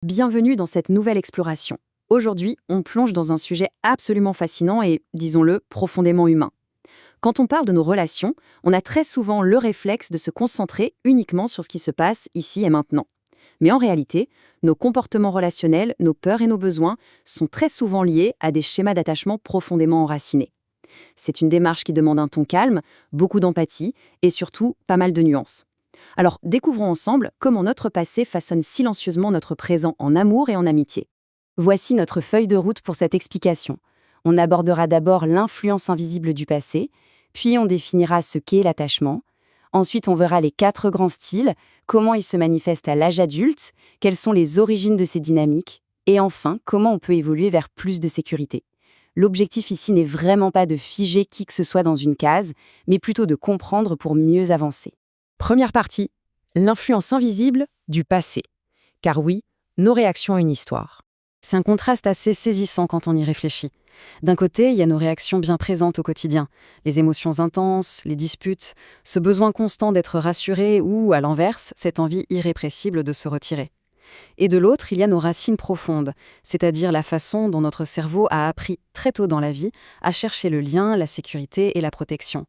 Bienvenue dans cette nouvelle exploration. Aujourd'hui, on plonge dans un sujet absolument fascinant et, disons-le, profondément humain. Quand on parle de nos relations, on a très souvent le réflexe de se concentrer uniquement sur ce qui se passe ici et maintenant. Mais en réalité, nos comportements relationnels, nos peurs et nos besoins sont très souvent liés à des schémas d'attachement profondément enracinés. C'est une démarche qui demande un ton calme, beaucoup d'empathie et surtout pas mal de nuances. Alors, découvrons ensemble comment notre passé façonne silencieusement notre présent en amour et en amitié. Voici notre feuille de route pour cette explication. On abordera d'abord l'influence invisible du passé, puis on définira ce qu'est l'attachement. Ensuite, on verra les 4 grands styles, comment ils se manifestent à l'âge adulte, quelles sont les origines de ces dynamiques, et enfin, comment on peut évoluer vers plus de sécurité. L'objectif ici n'est vraiment pas de figer qui que ce soit dans une case, mais plutôt de comprendre pour mieux avancer. Première partie, l'influence invisible du passé. Car oui, nos réactions ont une histoire. C'est un contraste assez saisissant quand on y réfléchit. D'un côté, il y a nos réactions bien présentes au quotidien, les émotions intenses, les disputes, ce besoin constant d'être rassuré ou, à l'inverse, cette envie irrépressible de se retirer. Et de l'autre, il y a nos racines profondes, c'est-à-dire la façon dont notre cerveau a appris très tôt dans la vie à chercher le lien, la sécurité et la protection.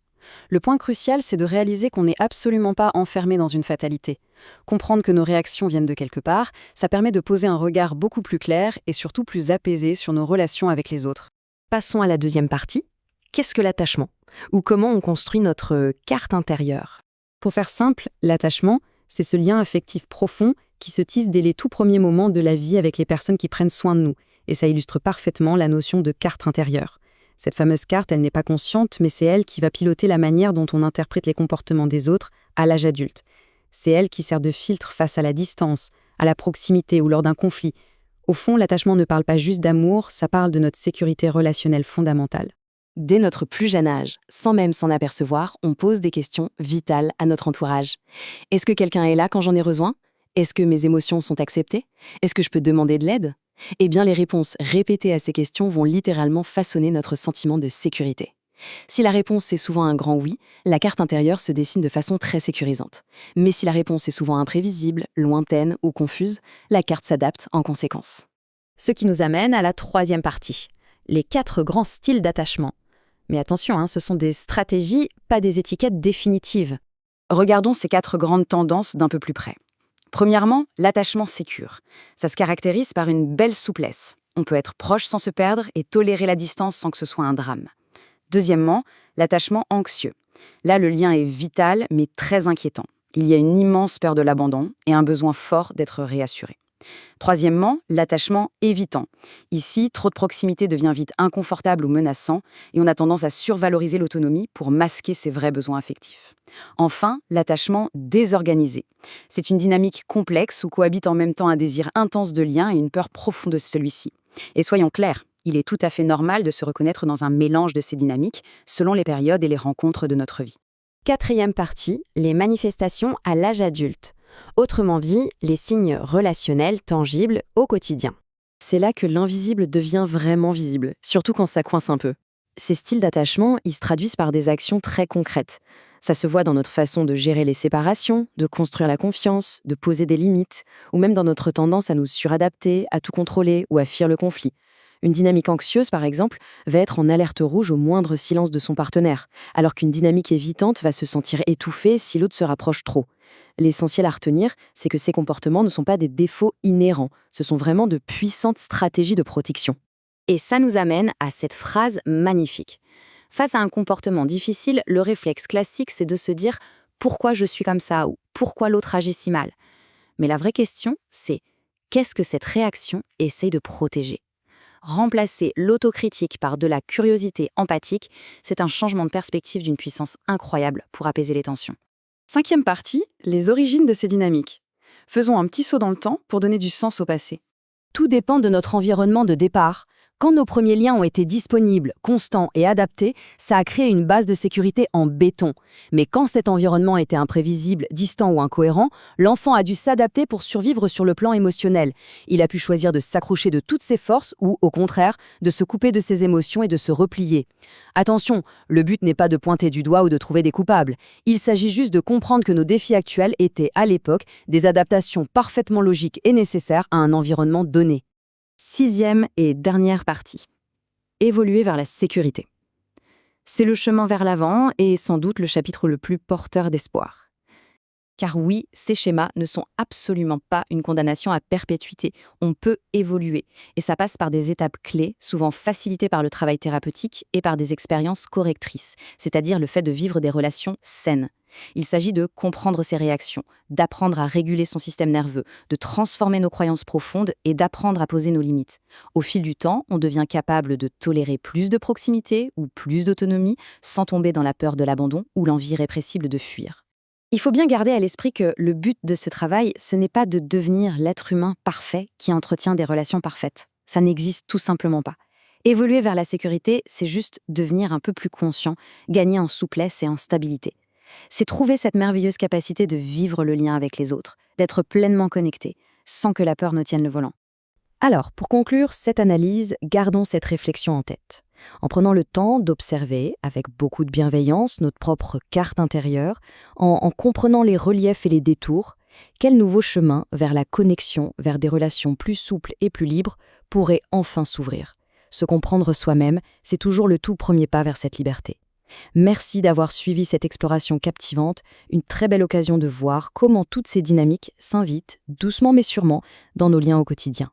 Le point crucial, c'est de réaliser qu'on n'est absolument pas enfermé dans une fatalité. Comprendre que nos réactions viennent de quelque part, ça permet de poser un regard beaucoup plus clair et surtout plus apaisé sur nos relations avec les autres. Passons à la deuxième partie. Qu'est-ce que l'attachement? Ou comment on construit notre carte intérieure? Pour faire simple, l'attachement, c'est ce lien affectif profond qui se tisse dès les tout premiers moments de la vie avec les personnes qui prennent soin de nous. Et ça illustre parfaitement la notion de carte intérieure. Cette fameuse carte, elle n'est pas consciente, mais c'est elle qui va piloter la manière dont on interprète les comportements des autres à l'âge adulte. C'est elle qui sert de filtre face à la distance, à la proximité ou lors d'un conflit. Au fond, l'attachement ne parle pas juste d'amour, ça parle de notre sécurité relationnelle fondamentale. Dès notre plus jeune âge, sans même s'en apercevoir, on pose des questions vitales à notre entourage. Est-ce que quelqu'un est là quand j'en ai besoin? Est-ce que mes émotions sont acceptées? Est-ce que je peux demander de l'aide? Eh bien, les réponses répétées à ces questions vont littéralement façonner notre sentiment de sécurité. Si la réponse est souvent un grand oui, la carte intérieure se dessine de façon très sécurisante. Mais si la réponse est souvent imprévisible, lointaine ou confuse, la carte s'adapte en conséquence. Ce qui nous amène à la troisième partie, les 4 grands styles d'attachement. Mais attention, ce sont des stratégies, pas des étiquettes définitives. Regardons ces 4 grandes tendances d'un peu plus près. Premièrement, l'attachement sécure. Ça se caractérise par une belle souplesse. On peut être proche sans se perdre et tolérer la distance sans que ce soit un drame. Deuxièmement, l'attachement anxieux. Là, le lien est vital, mais très inquiétant. Il y a une immense peur de l'abandon et un besoin fort d'être réassuré. Troisièmement, l'attachement évitant. Ici, trop de proximité devient vite inconfortable ou menaçant et on a tendance à survaloriser l'autonomie pour masquer ses vrais besoins affectifs. Enfin, l'attachement désorganisé. C'est une dynamique complexe où cohabitent en même temps un désir intense de lien et une peur profonde de celui-ci. Et soyons clairs, il est tout à fait normal de se reconnaître dans un mélange de ces dynamiques selon les périodes et les rencontres de notre vie. Quatrième partie, les manifestations à l'âge adulte. Autrement dit, les signes relationnels tangibles au quotidien. C'est là que l'invisible devient vraiment visible, surtout quand ça coince un peu. Ces styles d'attachement, ils se traduisent par des actions très concrètes. Ça se voit dans notre façon de gérer les séparations, de construire la confiance, de poser des limites, ou même dans notre tendance à nous suradapter, à tout contrôler ou à fuir le conflit. Une dynamique anxieuse, par exemple, va être en alerte rouge au moindre silence de son partenaire, alors qu'une dynamique évitante va se sentir étouffée si l'autre se rapproche trop. L'essentiel à retenir, c'est que ces comportements ne sont pas des défauts inhérents, ce sont vraiment de puissantes stratégies de protection. Et ça nous amène à cette phrase magnifique. Face à un comportement difficile, le réflexe classique, c'est de se dire « pourquoi je suis comme ça » ou « pourquoi l'autre agit si mal ?» Mais la vraie question, c'est « qu'est-ce que cette réaction essaye de protéger ?» Remplacer l'autocritique par de la curiosité empathique, c'est un changement de perspective d'une puissance incroyable pour apaiser les tensions. Cinquième partie, les origines de ces dynamiques. Faisons un petit saut dans le temps pour donner du sens au passé. Tout dépend de notre environnement de départ. Quand nos premiers liens ont été disponibles, constants et adaptés, ça a créé une base de sécurité en béton. Mais quand cet environnement était imprévisible, distant ou incohérent, l'enfant a dû s'adapter pour survivre sur le plan émotionnel. Il a pu choisir de s'accrocher de toutes ses forces ou, au contraire, de se couper de ses émotions et de se replier. Attention, le but n'est pas de pointer du doigt ou de trouver des coupables. Il s'agit juste de comprendre que nos défis actuels étaient, à l'époque, des adaptations parfaitement logiques et nécessaires à un environnement donné. 6e et dernière partie. Évoluer vers la sécurité. C'est le chemin vers l'avant et sans doute le chapitre le plus porteur d'espoir. Car oui, ces schémas ne sont absolument pas une condamnation à perpétuité. On peut évoluer. Et ça passe par des étapes clés, souvent facilitées par le travail thérapeutique et par des expériences correctrices, c'est-à-dire le fait de vivre des relations saines. Il s'agit de comprendre ses réactions, d'apprendre à réguler son système nerveux, de transformer nos croyances profondes et d'apprendre à poser nos limites. Au fil du temps, on devient capable de tolérer plus de proximité ou plus d'autonomie sans tomber dans la peur de l'abandon ou l'envie irrépressible de fuir. Il faut bien garder à l'esprit que le but de ce travail, ce n'est pas de devenir l'être humain parfait qui entretient des relations parfaites. Ça n'existe tout simplement pas. Évoluer vers la sécurité, c'est juste devenir un peu plus conscient, gagner en souplesse et en stabilité. C'est trouver cette merveilleuse capacité de vivre le lien avec les autres, d'être pleinement connecté, sans que la peur ne tienne le volant. Alors, pour conclure cette analyse, gardons cette réflexion en tête. En prenant le temps d'observer, avec beaucoup de bienveillance, notre propre carte intérieure, en comprenant les reliefs et les détours, quel nouveau chemin vers la connexion, vers des relations plus souples et plus libres pourrait enfin s'ouvrir? Se comprendre soi-même, c'est toujours le tout premier pas vers cette liberté. Merci d'avoir suivi cette exploration captivante, une très belle occasion de voir comment toutes ces dynamiques s'invitent, doucement mais sûrement, dans nos liens au quotidien.